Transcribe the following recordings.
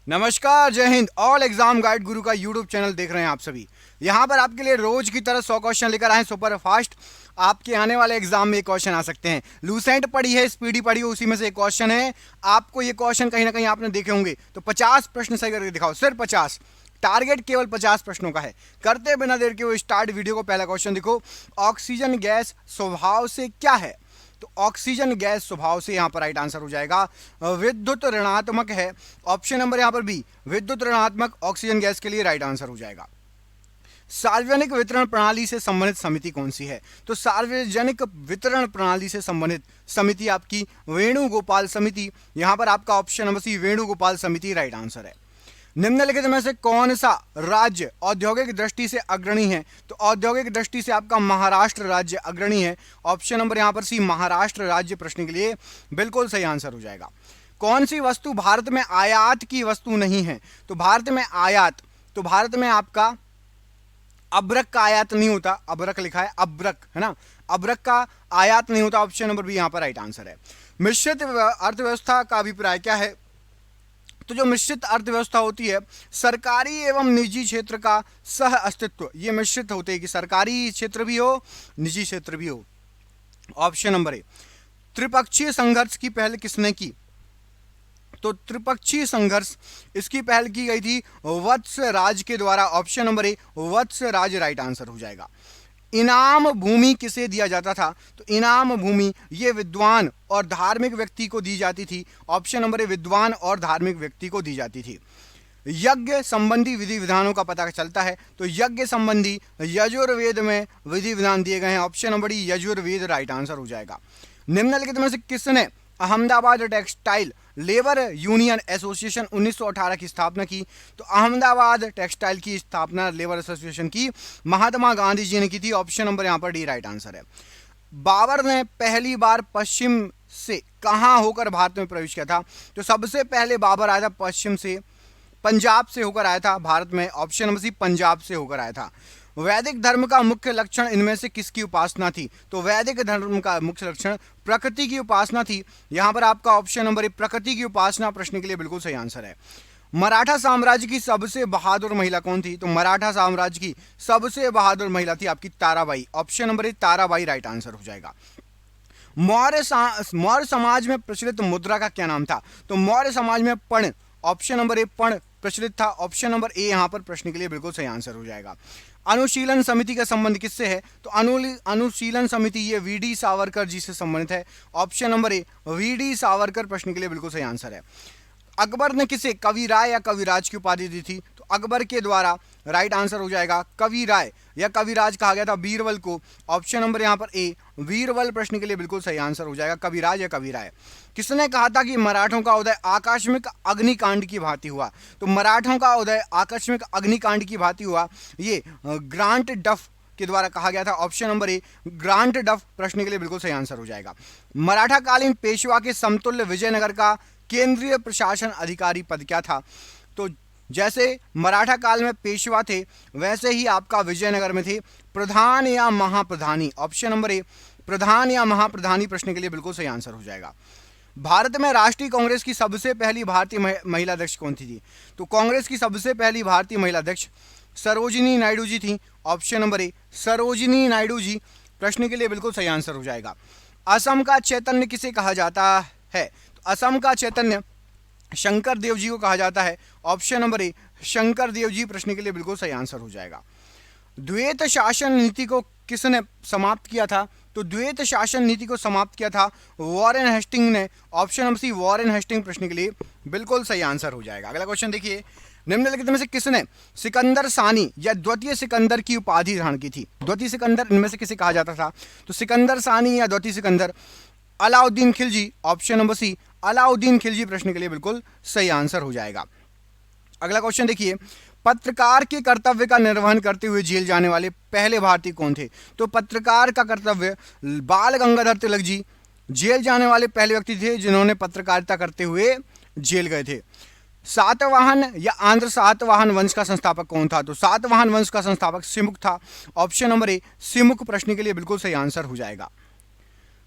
नमस्कार, जय Hind. All exam guide गुरु का यूट्यूब चैनल देख रहे हैं आप सभी। यहाँ पर आपके लिए रोज की तरह 100 क्वेश्चन लेकर आए सुपर फास्ट। आपके आने वाले एग्जाम में ये क्वेश्चन आ सकते हैं। लूसेंट पढ़ी है, स्पीडी पढ़ी है, उसी में से एक क्वेश्चन है। आपको ये क्वेश्चन कहीं ना कहीं आपने देखे होंगे, तो 50 प्रश्न सही करके दिखाओ, सिर्फ 50। टारगेट केवल 50 प्रश्नों का है। करते बिना देर के वो स्टार्ट वीडियो को। पहला क्वेश्चन देखो, ऑक्सीजन गैस स्वभाव से क्या है? तो ऑक्सीजन गैस स्वभाव से यहां पर राइट आंसर हो जाएगा विद्युत ऋणात्मक है। ऑप्शन नंबर यहां पर बी, विद्युत ऋणात्मक ऑक्सीजन गैस के लिए राइट आंसर हो जाएगा। सार्वजनिक वितरण प्रणाली से संबंधित समिति कौन सी है? तो सार्वजनिक वितरण प्रणाली से संबंधित समिति आपकी वेणुगोपाल समिति। यहां पर आपका ऑप्शन नंबर सी, वेणुगोपाल समिति राइट आंसर है। निम्नलिखित में से कौन सा राज्य औद्योगिक दृष्टि से अग्रणी है? तो औद्योगिक दृष्टि से आपका महाराष्ट्र राज्य अग्रणी है। ऑप्शन नंबर यहां पर सी, महाराष्ट्र राज्य प्रश्न के लिए बिल्कुल सही आंसर हो जाएगा। कौन सी वस्तु भारत में आयात की वस्तु नहीं है? तो भारत में आयात, तो भारत में आपका अब्रक का आयात नहीं होता। अब्रक लिखा है, अब्रक है ना, अब्रक का आयात नहीं होता। ऑप्शन नंबर बी यहां पर राइट आंसर है। मिश्रित अर्थव्यवस्था का अभिप्राय क्या है? तो जो मिश्रित अर्थव्यवस्था होती है, सरकारी एवं निजी क्षेत्र का सह अस्तित्व, ये मिश्रित होते हैं कि सरकारी क्षेत्र भी हो, निजी क्षेत्र भी हो। ऑप्शन नंबर ए। त्रिपक्षीय संघर्ष की पहल किसने की? तो त्रिपक्षीय संघर्ष इसकी पहल की गई थी वत्स राज के द्वारा। Option number A, Vats Raj right answer हो जाएगा। इनाम भूमि किसे दिया जाता था? तो इनाम भूमि ये विद्वान और धार्मिक व्यक्ति को दी जाती थी। ऑप्शन नंबर ए, विद्वान और धार्मिक व्यक्ति को दी जाती थी। यज्ञ संबंधी विधि विधानों का पता चलता है, तो यज्ञ संबंधी यजुर्वेद में विधि विधान दिए गए हैं। Option number D, Yajurveda right answer हो जाएगा। निम्नलिखित में से किसने Ahmedabad textile labour union association 1918 की स्थापना की? तो अहमदाबाद टेक्सटाइल की स्थापना लेबर एसोसिएशन की महात्मा गांधी जी ने की थी। ऑप्शन नंबर यहां पर डी राइट आंसर है। बाबर ने पहली बार पश्चिम से कहां होकर भारत में प्रवेश किया था? तो सबसे पहले बाबर आया था पश्चिम से, पंजाब से होकर आया था भारत में। ऑप्शन नंबर सी, पंजाब से होकर आया था। वैदिक धर्म का मुख्य लक्षण इनमें से किसकी उपासना थी? तो वैदिक धर्म का मुख्य लक्षण प्रकृति की उपासना थी। यहां पर आपका ऑप्शन नंबर ए, प्रकृति की उपासना प्रश्न के लिए बिल्कुल सही आंसर है। मराठा साम्राज्य की सबसे बहादुर महिला कौन थी? तो मराठा साम्राज्य की सबसे बहादुर महिला थी आपकी ताराबाई। ऑप्शन नंबर ए, ताराबाई राइट आंसर हो जाएगा। मौर्य समाज में प्रचलित मुद्रा का क्या नाम था? तो मौर्य समाज में पण, ऑप्शन नंबर ए, पण प्रचलित था। ऑप्शन नंबर ए यहां पर प्रश्न के लिए बिल्कुल सही आंसर हो जाएगा। अनुशीलन समिति का संबंध किससे है? तो अनुशीलन समिति ये वीडी सावरकर जी से संबंधित है। Option number A, V D Savarkar प्रश्न के लिए बिल्कुल सही आंसर है। अकबर ने किसे कविराय या कविराज की उपाधि दी थी? तो अकबर के द्वारा राइट आंसर हो जाएगा कविराय या कविराज कहा गया था बीरबल को। ऑप्शन नंबर यहां पर ए, बीरबल प्रश्न के लिए बिल्कुल सही आंसर हो जाएगा, कविराज या कविराय। किसने कहा था कि मराठों का उदय आकस्मिक अग्निकांड की भांति हुआ? तो मराठों का उदय आकस्मिक अग्निकांड की भांति हुआ, ये ग्रांट डफ के द्वारा कहा गया था। ऑप्शन नंबर ए, ग्रांट डफ प्रश्न के लिए बिल्कुल सही आंसर हो जाएगा। मराठा कालीन पेशवा के समतुल्य विजयनगर का केंद्रीय प्रशासन अधिकारी पद क्या था? तो जैसे मराठा काल में पेशवा थे, वैसे ही आपका विजयनगर में थे प्रधान या महाप्रधानी। ऑप्शन नंबर ए, प्रधान या महाप्रधानी प्रश्न के लिए बिल्कुल सही आंसर हो जाएगा। भारत में राष्ट्रीय कांग्रेस की सबसे पहली भारतीय महिला अध्यक्ष कौन थी? तो कांग्रेस की सबसे पहली भारतीय महिला अध्यक्ष सरोजिनी नायडू जी थी। Option number A, Sarojini Naidu ji प्रश्न के लिए बिल्कुल सही आंसर हो जाएगा। असम का चैतन्य किसे कहा जाता है? तो असम का चैतन्य शंकर देव जी को कहा जाता है। ऑप्शन नंबर ए, शंकर देव जी प्रश्न के लिए बिल्कुल सही आंसर हो जाएगा। द्वैत शासन नीति को किसने समाप्त किया था? तो द्वैत शासन नीति को समाप्त किया था वॉरेन हेस्टिंग ने। Option number C, Warren Hasting प्रश्न के लिए बिल्कुल सही आंसर हो जाएगा। अगला क्वेश्चन देखिए, निम्नलिखित में से किसने सिकंदर सानी या द्वितीय सिकंदर की उपाधि धारण की थी? द्वितीय सिकंदर इनमें से किसे कहा जाता था? तो सिकंदर सानी या द्वितीय Sikandar Alauddin Khilji. Option number C, Alauddin Khilji प्रश्न के लिए बिल्कुल सही आंसर हो जाएगा। अगला क्वेश्चन देखिए, पत्रकार के कर्तव्य का निर्वहन करते हुए जेल जाने वाले पहले भारतीय कौन थे? तो पत्रकार का कर्तव्य बाल गंगाधर तिलक जी जेल जाने वाले पहले व्यक्ति थे जिन्होंने पत्रकारिता करते हुए जेल गए थे। सातवाहन या आंध्र सातवाहन वंश का संस्थापक कौन था? तो सातवाहन वंश का संस्थापक सिमुक था। ऑप्शन नंबर ए, सिमुक प्रश्न के लिए बिल्कुल सही आंसर हो जाएगा।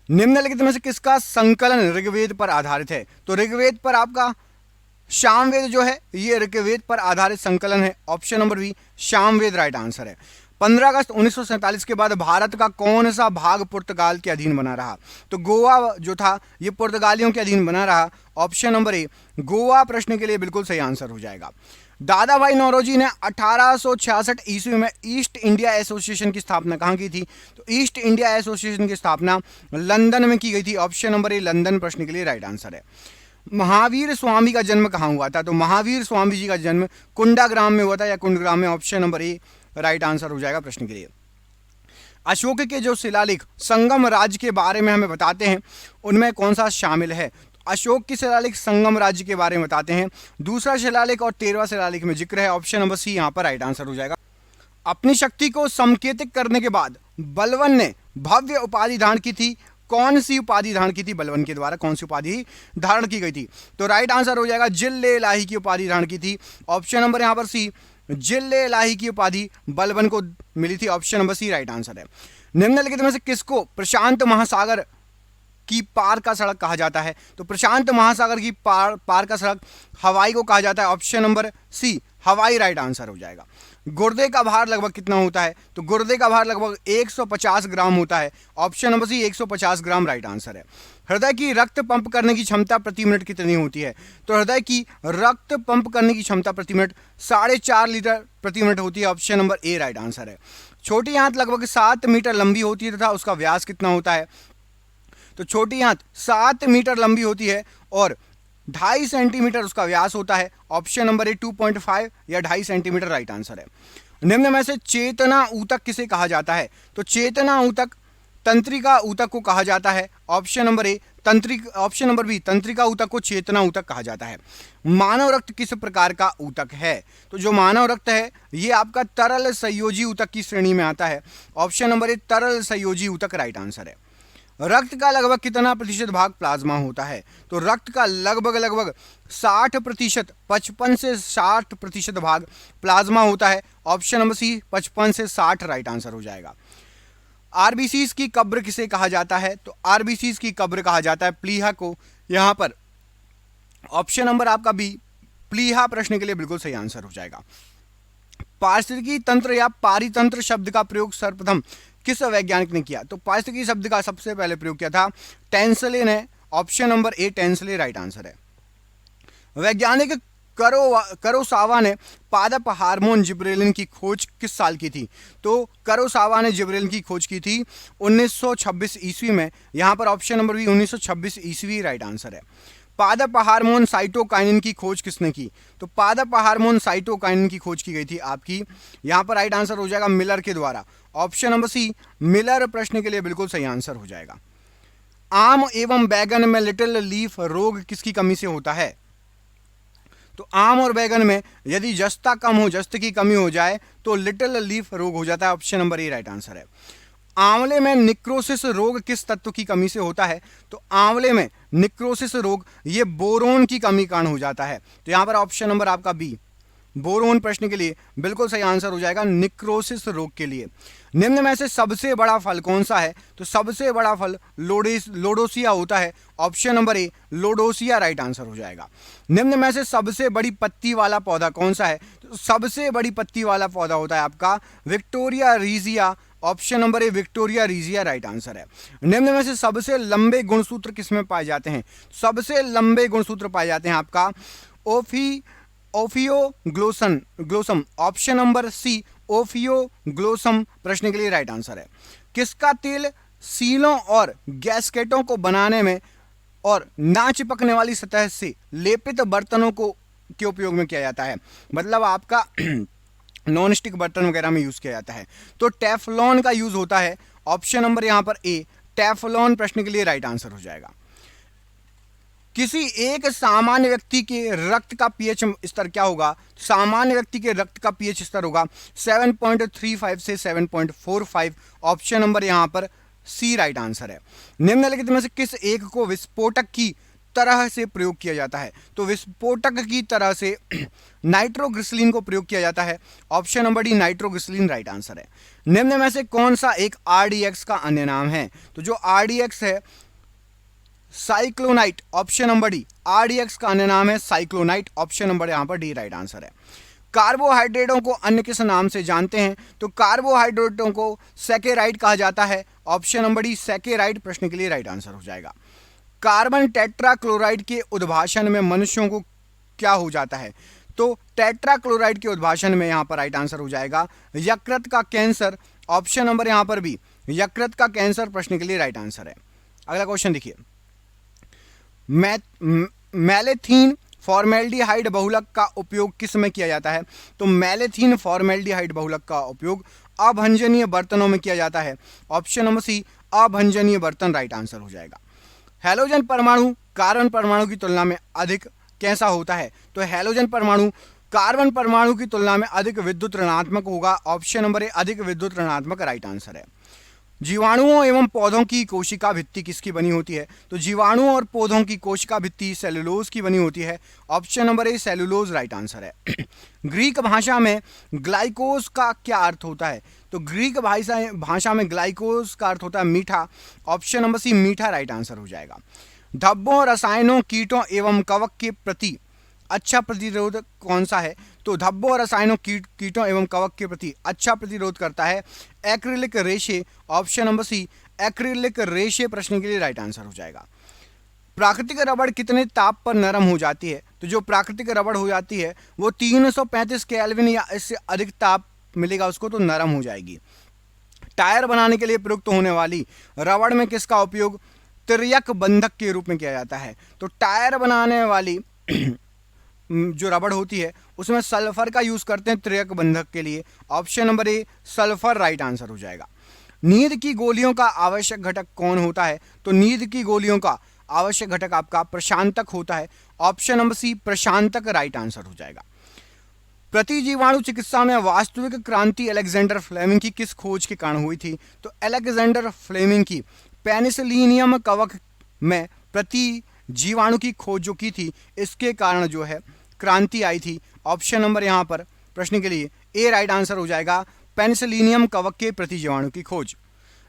निम्नलिखित में से किसका संकलन ऋग्वेद पर आधारित है? तो ऋग्वेद पर आपका सामवेद जो है ये ऋग्वेद पर आधारित संकलन है, option number B Samaveda right answer है। 15 अगस्त 1947 के बाद भारत का कौन सा भाग पुर्तगाल के अधीन बना रहा? तो गोवा जो था ये पुर्तगालियों के अधीन बना रहा, ऑप्शन नंबर ए गोवा प्रश्न के लिए बिल्कुल सही आंसर हो जाएगा। दादा भाई नौरोजी ने 1866 ईस्वी में ईस्ट इंडिया एसोसिएशन की स्थापना कहाँ की थी? तो ईस्ट इंडिया एसोसिएशन की स्थापना लंदन में की गई थी, ऑप्शन नंबर ए लंदन प्रश्न के लिए राइट आंसर है। महावीर स्वामी का जन्म कहाँ हुआ था? तो महावीर स्वामी जी का जन्म कुंडाग्राम में हुआ था या कुंडग्राम में, ऑप्शन नंबर ए राइट आंसर हो जाएगा प्रश्न के लिए। अशोक के जो शिलालेख संगम राज्य के बारे में हमें बताते हैं उनमें कौन सा शामिल है? अशोक की शिलालेख संगम राज्य के बारे में बताते हैं। दूसरा शिलालेख और 13वां शिलालेख में जिक्र है, ऑप्शन नंबर सी यहाँ पर राइट आंसर हो जाएगा। अपनी शक्ति को संकेतित करने के बाद बलवन ने भव्य उपाधि धारण की थी, कौन सी उपाधि धारण की थी? बलवन के द्वारा कौन सी उपाधि धारण की गई थी? तो राइट आंसर हो जाएगा जिले इलाही की उपाधि धारण की थी, ऑप्शन नंबर यहाँ पर सी जिले इलाही की उपाधि बलवन को मिली थी, option number C right answer है। निम्नलिखित में से किसको प्रशांत महासागर की पार का सड़क कहा जाता है? तो प्रशांत महासागर की पार का सड़क हवाई को कहा जाता है, ऑप्शन नंबर सी हवाई राइट आंसर हो जाएगा। गुर्दे का भार लगभग कितना होता है? तो गुर्दे का भार लगभग 150 ग्राम होता है, ऑप्शन नंबर सी 150 ग्राम राइट आंसर है। हृदय की रक्त पंप करने की क्षमता प्रति मिनट कितनी होती है? तो हृदय की रक्त पंप करने की क्षमता प्रति मिनट 4.5 लीटर प्रति मिनट होती है, ऑप्शन नंबर ए राइट आंसर है। छोटी आंत लगभग 7 मीटर लंबी होती है तथा उसका व्यास कितना होता है? तो छोटी आंत 7 मीटर लंबी होती है और 2.5 सेंटीमीटर उसका व्यास होता है, ऑप्शन नंबर ए 2.5 या 2.5 सेंटीमीटर राइट आंसर है। निम्न में से चेतना ऊतक किसे कहा जाता है? तो चेतना ऊतक तंत्रिका ऊतक को कहा जाता है, option number A option number B तंत्रिका ऊतक को चेतना ऊतक कहा जाता है। मानव रक्त किस प्रकार का ऊतक है? तो जो मानव रक्त है ये आपका तरल संयोजी ऊतक की श्रेणी में आता है, ऑप्शन नंबर ए तरल संयोजी ऊतक राइट आंसर है। रक्त का लगभग कितना प्रतिशत भाग प्लाज्मा होता है? तो रक्त का लगभग 60%, 55 से 60% भाग प्लाज्मा होता है, ऑप्शन नंबर सी 55 से 60 राइट आंसर हो जाएगा। आरबीसीज की कब्र किसे कहा जाता है? तो आरबीसीज की कब्र कहा जाता है प्लीहा को, यहां पर ऑप्शन नंबर आपका बी प्लीहा प्रश्न के लिए बिल्कुल सही आंसर हो जाएगा। पारिस्थितिकी तंत्र या पारितंत्र शब्द का प्रयोग सर्वप्रथम किस वैज्ञानिक ने किया? तो पारिस्थितिकी शब्द का सबसे पहले प्रयोग किया था टेंसले ने, ऑप्शन नंबर ए टेंसले राइट आंसर है। वैज्ञानिक करोसावा ने पादप हार्मोन जिब्रेलिन की खोज किस साल की थी? तो करोसावा ने जिब्रेलिन की खोज की थी 1926 ईस्वी में, यहां पर ऑप्शन नंबर बी 1926 ईस्वी राइट आंसर है। पादप हार्मोन साइटोकाइनिन की खोज किसने की? तो पादप हार्मोन साइटोकाइनिन की खोज की गई थी आपकी, यहां पर राइट आंसर हो जाएगा मिलर के द्वारा, ऑप्शन नंबर सी मिलर प्रश्न के लिए बिल्कुल सही आंसर हो जाएगा। आम एवं बैगन में लिटिल लीफ रोग किसकी कमी से होता है? तो आम और बैगन में यदि जस्ता कम हो, जस्त की कमी हो जाए तो लिटिल लीफ रोग हो जाता है, ऑप्शन नंबर ए राइट आंसर है। आंवले में निक्रोसिस रोग किस तत्व की कमी से होता है? तो आंवले में निक्रोसिस रोग ये बोरोन की कमी कारण हो जाता है, तो यहां पर ऑप्शन नंबर आपका बी बोरोन प्रश्न के लिए बिल्कुल सही आंसर हो जाएगा निक्रोसिस रोग के लिए। निम्न में से सबसे बड़ा फल कौन सा है? तो सबसे बड़ा फल लोडोसिया होता है, ऑप्शन नंबर ए लोडोसिया राइट आंसर हो जाएगा। निम्न में से सबसे बड़ी पत्ती वाला पौधा कौन सा है? तो सबसे बड़ी पत्ती वाला पौधा होता है आपका विक्टोरिया रीजिया, ऑप्शन नंबर ए विक्टोरिया रीजिया राइट आंसर है। निम्न में से सबसे लंबे गुणसूत्र किसमें पाए जाते हैं? सबसे लंबे गुणसूत्र पाए जाते हैं आपका ओफियोग्लोसम, ऑप्शन नंबर सी ओफियोग्लोसम प्रश्न के लिए राइट आंसर है। किसका तेल सीलों और गैस्केटों को बनाने में और ना चिपकने वाली सतह से लेपित बर्तनों को के उपयोग में किया जाता है? मतलब आपका नॉन स्टिक बर्तन वगैरह में यूज किया जाता है, तो टेफ्लॉन का यूज होता है, ऑप्शन नंबर यहां पर ए टेफ्लॉन प्रश्न के लिए राइट आंसर हो जाएगा। किसी एक सामान्य व्यक्ति के रक्त का पीएच स्तर क्या होगा? सामान्य व्यक्ति के रक्त का पीएच स्तर होगा 7.35 से 7.45, ऑप्शन नंबर यहां पर सी राइट आंसर है। निम्नलिखित में से किस एक को विस्फोटक की तरह से प्रयोग किया जाता है? तो विस्फोटक की तरह से नाइट्रोग्लिसरीन को प्रयोग किया जाता है, option number D nitroglycerine right answer है। निम्न में से कौन सा एक आरडीएक्स का अन्य नाम है? तो जो आरडीएक्स है साइक्लोनाइट, ऑप्शन नंबर डी। RDX का अन्य नाम है साइक्लोनाइट, ऑप्शन नंबर यहाँ पर डी राइट आंसर है। कार्बोहाइड्रेटों को अन्य किस नाम से जानते हैं? तो कार्बोहाइड्रेटों को सैकेराइड कहा जाता है, ऑप्शन नंबर डी सैकेराइड प्रश्न के लिए राइट आंसर हो जाएगा। कार्बन टेट्राक्लोराइड के उद्भाषण में मनुष्यों को क्या हो जाता है? तो टेट्राक्लोराइड के उद्भाषण में यहाँ पर राइट आंसर हो जाएगा यकृत का कैंसर, ऑप्शन नंबर यहाँ पर भी यकृत का कैंसर प्रश्न के लिए राइट आंसर है। अगला क्वेश्चन देखिए, मैलेथीन फॉर्मेल्डिहाइड बहुलक का उपयोग किस में किया जाता है? तो मैलेथीन फॉर्मेल्डिहाइड बहुलक का उपयोग अभंजनीय बर्तनों में किया जाता है, ऑप्शन नंबर सी अभंजनीय बर्तन राइट आंसर हो जाएगा। हैलोजन परमाणु कार्बन परमाणु की तुलना में अधिक कैसा होता है? तो हैलोजन परमाणु कार्बन परमाणु की तुलना में अधिक विद्युत ऋणात्मक होगा, ऑप्शन नंबर ए अधिक विद्युत ऋणात्मक राइट आंसर है। जीवाणुओं एवं पौधों की कोशिका भित्ति किसकी बनी होती है? तो जीवाणुओं और पौधों की कोशिका भित्ति सेलुलोज की बनी होती है, ऑप्शन नंबर ए सेलुलोज राइट आंसर है। ग्रीक भाषा में ग्लाइकोस का क्या अर्थ होता है? तो ग्रीक भाषा में ग्लाइकोस का अर्थ होता है मीठा, ऑप्शन नंबर सी मीठा राइट आंसर हो जाएगा। धब्बों, रसायनों, कीटों एवं कवक के प्रति अच्छा प्रतिरोध कौन सा है? तो धब्बों और रसायनों, कीटों एवं कवक के प्रति अच्छा प्रतिरोध करता है एक्रिलिक रेशे, ऑप्शन नंबर सी एक्रिलिक रेशे प्रश्न के लिए राइट आंसर हो जाएगा। प्राकृतिक रबड़ कितने ताप पर नरम हो जाती है? तो जो प्राकृतिक रबड़ हो जाती है वो 335 केल्विन या इससे अधिक ताप मिलेगा उसको तो नरम हो जाएगी। टायर बनाने के लिए प्रयुक्त होने वाली रबड़ में किसका उपयोग तिर्यक बंधक के रूप में किया जाता है? तो टायर बनाने वाली जो रबड़ होती है उसमें सल्फर का यूज करते हैं तिर्यक बंधक के लिए, ऑप्शन नंबर ए सल्फर राइट आंसर हो जाएगा। नींद की गोलियों का आवश्यक घटक कौन होता है? तो नींद की गोलियों का आवश्यक घटक आपका प्रशांतक होता है, ऑप्शन नंबर सी प्रशांतक राइट आंसर हो जाएगा। प्रतिजीवाणु चिकित्सा में वास्तविक क्रांति अलेक्जेंडर फ्लेमिंग की किस खोज के कारण हुई थी? तो अलेक्जेंडर फ्लेमिंग की पेनिसिलिनियम कवक में प्रतिजीवाणु की खोज जो की थी इसके कारण जो है क्रांति आई थी, ऑप्शन नंबर यहाँ पर प्रश्न के लिए ए राइट आंसर हो जाएगा पेनिसिलिनियम कवक के प्रतिजीवाणु की खोज।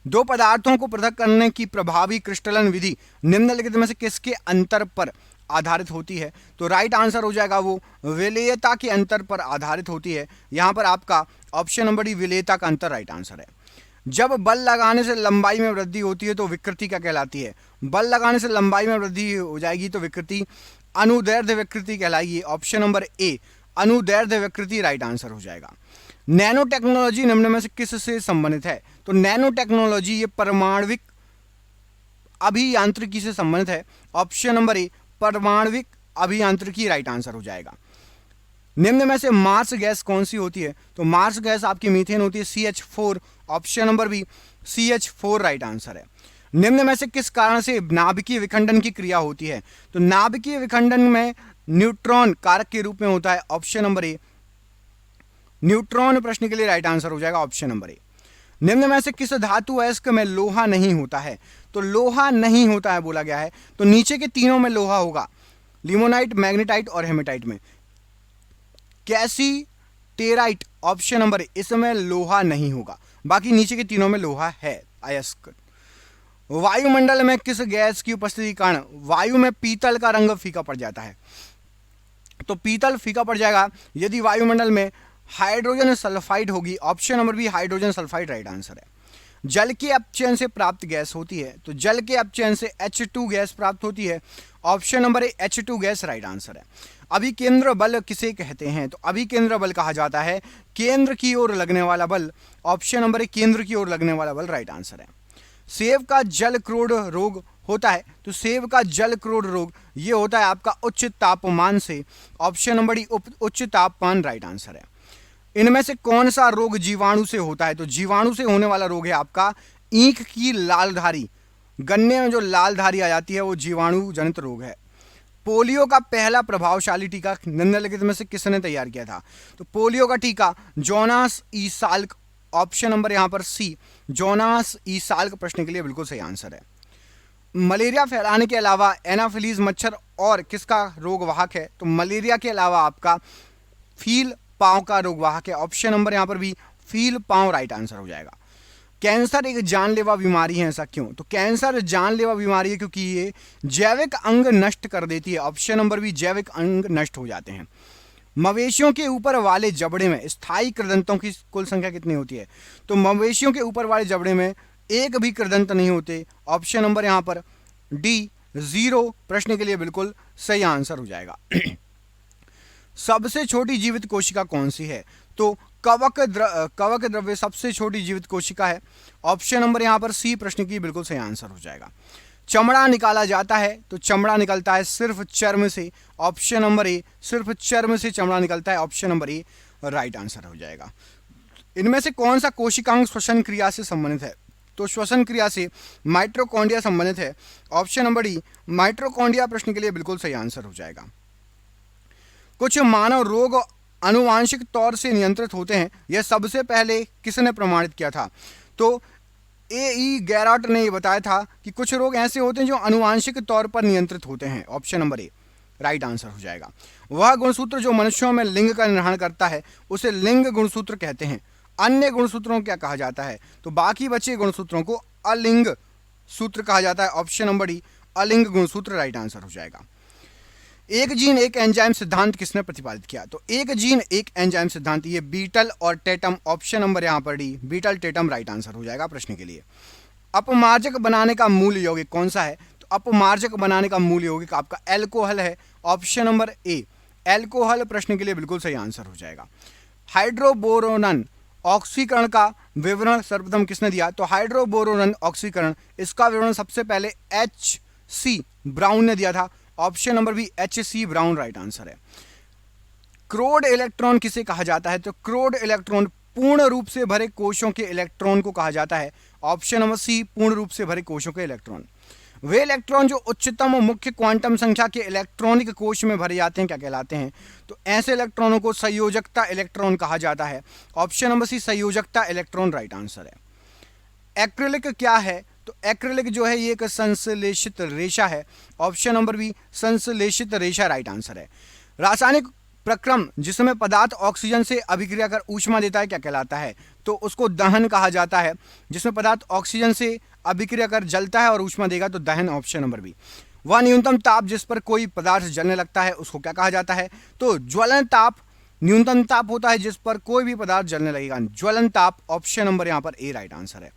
दो पदार्थों को पृथक करने की प्रभावी क्रिस्टलन विधि निम्नलिखित में से किसके अंतर पर आधारित होती है? तो राइट आंसर हो जाएगा वो विलेयता के अंतर पर आधारित होती है। यहाँ पर आपका ऑप्शन नंबर डी विलेयता का अंतर राइट आंसर है। जब बल लगाने से लंबाई में वृद्धि होती है तो विकृति क्या कहलाती है? बल लगाने से लंबाई में वृद्धि हो जाएगी तो विकृति अनुदैर्ध्य विकृति कहलाएगी, ऑप्शन नंबर ए अनुदैर्ध्य विकृति राइट आंसर हो जाएगा। नैनो टेक्नोलॉजी निम्न में से किस से संबंधित है? तो नैनो टेक्नोलॉजी ये परमाणविक अभियांत्रिकी से संबंधित है, ऑप्शन नंबर ए परमाणविक अभियांत्रिकी राइट आंसर हो जाएगा। निम्न में से मार्स गैस कौन सी होती है? तो मार्स गैस आपकी मीथेन होती है CH4, option number B CH4 right answer है। निम्न में से किस कारण से नाभिकीय विखंडन की क्रिया होती है? तो नाभिकीय विखंडन में न्यूट्रॉन कारक के रूप में होता है, ऑप्शन नंबर ए न्यूट्रॉन प्रश्न के लिए राइट आंसर हो जाएगा, ऑप्शन नंबर ए। निम्न में से किस धातु अयस्क में लोहा नहीं होता है? तो लोहा नहीं होता है बोला गया है, तो नीचे के तीनों में लोहा होगा, लिमोनाइट, मैग्नेटाइट और हेमेटाइट में। कैसीटेराइट ऑप्शन नंबर ए इसमें लोहा नहीं होगा, बाकी नीचे के तीनों में लोहा है अयस्क। वायुमंडल में किस गैस की उपस्थिति के कारण वायु में पीतल का रंग फीका पड़ जाता है? तो पीतल फीका पड़ जाएगा यदि वायुमंडल में हाइड्रोजन सल्फाइड होगी, option number B hydrogen sulphide right answer है। जल के अपचयन से प्राप्त गैस होती है, तो जल के अपचयन से H2 गैस प्राप्त होती है, ऑप्शन नंबर ए H2 गैस राइट आंसर है। अभिकेंद्र बल किसे कहते हैं? तो अभिकेंद्र बल कहा जाता है केंद्र की ओर लगने वाला बल, ऑप्शन नंबर ए केंद्र की ओर लगने वाला बल राइट आंसर है। सेब का जल क्रोध रोग होता है, तो सेब का जल क्रोध रोग ये होता है आपका उच्च तापमान से, ऑप्शन नंबर डी उच्च तापमान राइट आंसर है। इनमें से कौन सा रोग जीवाणु से होता है? तो जीवाणु से होने वाला रोग है आपका ईंख की लालधारी, गन्ने में जो लालधारी आ जाती है वो जीवाणु जनित रोग है। पोलियो का पहला प्रभावशाली टीका निम्नलिखित में से किसने तैयार किया था? तो पोलियो का टीका जोनास ई साल्क, ऑप्शन नंबर यहाँ पर सी जोनास ई साल्क प्रश्न के लिए बिल्कुल सही आंसर है। मलेरिया फैलाने के अलावा एनाफिलीज मच्छर और किसका रोग वाहक है? तो मलेरिया के अलावा आपका फील पांव का रोग वाहक है, ऑप्शन नंबर यहाँ पर भी फील पांव राइट आंसर हो जाएगा। कैंसर एक जानलेवा बीमारी है, ऐसा क्यों? तो कैंसर जानलेवा बीमारी है क्योंकि ये जैविक अंग नष्ट कर देती है। ऑप्शन नंबर बी, जैविक अंग नष्ट हो जाते हैं। मवेशियों के ऊपर वाले जबड़े में स्थायी कृदंतों की कुल संख्या कितनी होती है? तो मवेशियों के ऊपर वाले जबड़े में एक भी कृदंत नहीं होते। ऑप्शन नंबर यहां पर डी 0 प्रश्न के लिए बिल्कुल सही आंसर हो जाएगा। सबसे छोटी जीवित कोशिका कौन सी है? तो कवक द्रव्य सबसे छोटी जीवित कोशिका है। ऑप्शन नंबर यहां पर सी प्रश्न की बिल्कुल सही आंसर हो जाएगा। चमड़ा निकाला जाता है तो चमड़ा निकलता है सिर्फ चर्म से। ऑप्शन नंबर ए, सिर्फ चर्म से चमड़ा निकलता है। ऑप्शन नंबर ए राइट आंसर हो जाएगा। इनमें से कौन सा कोशिकांग श्वसन क्रिया से संबंधित है? तो श्वसन क्रिया से माइटोकॉन्ड्रिया संबंधित है। ऑप्शन नंबर डी, माइटोकॉन्ड्रिया प्रश्न के लिए बिल्कुल सही आंसर हो जाएगा। कुछ मानव रोग आनुवांशिक तौर से नियंत्रित होते हैं, यह सबसे पहले किसने प्रमाणित किया था? तो ए गैराट ने यह बताया था कि कुछ रोग ऐसे होते हैं जो आनुवांशिक तौर पर नियंत्रित होते हैं। ऑप्शन नंबर ए राइट आंसर हो जाएगा। वह गुणसूत्र जो मनुष्यों में लिंग का निर्धारण करता है उसे लिंग गुणसूत्र कहते हैं। अन्य गुणसूत्रों को क्या कहा जाता है? तो बाकी बचे गुणसूत्रों को अलिंग सूत्र कहा जाता है। ऑप्शन नंबर डी, अलिंग गुणसूत्र राइट आंसर हो जाएगा। एक जीन एक एंजाइम सिद्धांत किसने प्रतिपादित किया? तो एक जीन एक एंजाइम सिद्धांत, ये बीटल और टेटम। ऑप्शन नंबर यहां पर D, Beadle Tatum right answer हो जाएगा प्रश्न के लिए। अपमार्जक बनाने का मूल यौगिक कौन सा है? तो अपमार्जक बनाने का मूल यौगिक आपका एल्कोहल है। ऑप्शन नंबर ए, एल्कोहल प्रश्न के लिए बिल्कुल सही आंसर हो जाएगा। हाइड्रोबोरोन ऑक्सीकरण का विवरण सर्वप्रथम किसने दिया? तो हाइड्रोबोरोन ऑक्सीकरण, इसका विवरण सबसे पहले H.C. ब्राउन ने दिया था। Option number B, H.C. Brown right answer है। क्रोड इलेक्ट्रॉन किसे कहा जाता है? तो क्रोड इलेक्ट्रॉन पूर्ण रूप से भरे कोशों के इलेक्ट्रॉन को कहा जाता है। ऑप्शन नंबर सी, पूर्ण रूप से भरे कोशों के इलेक्ट्रॉन। वे इलेक्ट्रॉन जो उच्चतम मुख्य क्वांटम संख्या के इलेक्ट्रॉनिक कोश में भरे जाते हैं क्या कहलाते हैं? तो ऐसे इलेक्ट्रॉनों को संयोजकता इलेक्ट्रॉन कहा जाता है। ऑप्शन नंबर सी, संयोजकता इलेक्ट्रॉन राइट आंसर है। एक्रिलिक क्या है? तो एक्रिलिक जो है ये एक संश्लेषित रेशा है। ऑप्शन नंबर बी, संश्लेषित रेशा राइट आंसर है। रासायनिक प्रक्रम जिसमें पदार्थ ऑक्सीजन से अभिक्रिया कर ऊष्मा देता है क्या कहलाता है? तो उसको दहन कहा जाता है। जिसमें पदार्थ ऑक्सीजन से अभिक्रिया कर जलता है और ऊष्मा देगा तो दहन। Option number B. वह न्यूनतम ताप जिस पर कोई पदार्थ जलने लगता है उसको क्या कहा जाता है? तो ज्वलन ताप न्यूनतम ताप होता है जिस पर कोई भी पदार्थ जलने लगेगा, ज्वलन ताप। ऑप्शन नंबर यहाँ पर ए राइट आंसर है।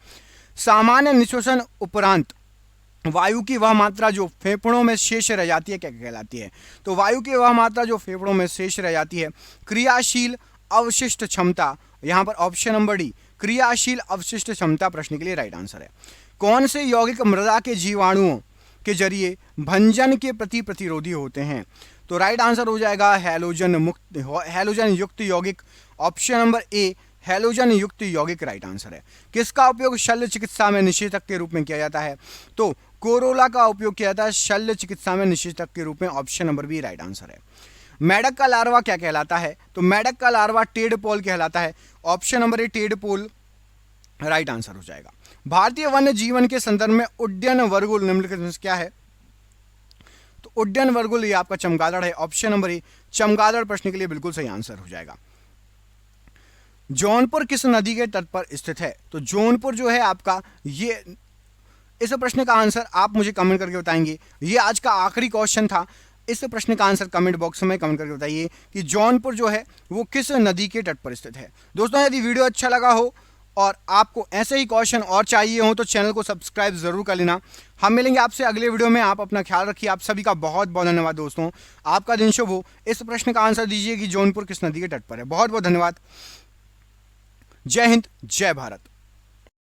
सामान्य निश्वसन उपरांत वायु की वह मात्रा जो फेफड़ों में शेष रह जाती है क्या कहलाती है? तो वायु की वह मात्रा जो फेफड़ों में शेष रह जाती है क्रियाशील अवशिष्ट क्षमता। यहां पर ऑप्शन नंबर डी, क्रियाशील अवशिष्ट क्षमता प्रश्न के लिए राइट आंसर है। कौन से यौगिक मृदा के जीवाणुओं के जरिए भंजन के प्रति प्रतिरोधी होते हैं? तो राइट आंसर हो जाएगा हैलोजन युक्त यौगिक। ऑप्शन नंबर ए, हैलोजन युक्त यौगिक राइट आंसर है। किसका उपयोग शल्य चिकित्सा में निषेचक के रूप में किया जाता है? तो कोरोला का उपयोग किया जाता है शल्य चिकित्सा में निषेचक के रूप में। Option number B right answer है। मेढक का लार्वा क्या कहलाता है? तो मेढक का लार्वा टेडपोल कहलाता है। ऑप्शन नंबर ए, टेडपोल राइट आंसर हो जाएगा। भारतीय वन्य जीवन के संदर्भ में उड्डयन वर्गुल निम्नलिखित में क्या है? तो उड्डयन वर्गुल ये आपका चमगादड़ है। ऑप्शन नंबर ए, चमगादड़ प्रश्न के लिए बिल्कुल सही आंसर हो जाएगा। जौनपुर किस नदी के तट पर स्थित है? तो जौनपुर जो है आपका, ये इस प्रश्न का आंसर आप मुझे कमेंट करके बताएंगे। ये आज का आखिरी क्वेश्चन था। इस प्रश्न का आंसर कमेंट बॉक्स में कमेंट करके बताइए कि जौनपुर जो है वो किस नदी के तट पर स्थित है। दोस्तों यदि वीडियो अच्छा लगा हो और आपको ऐसे ही क्वेश्चन और चाहिए हो तो चैनल को सब्सक्राइब जरूर कर लेना। हम मिलेंगे आपसे अगले वीडियो में। आप अपना ख्याल रखिए। आप सभी का बहुत बहुत धन्यवाद दोस्तों। आपका दिन शुभ हो। इस प्रश्न का आंसर दीजिए कि जौनपुर किस नदी के तट पर है। बहुत बहुत धन्यवाद। जय हिंद, जय भारत।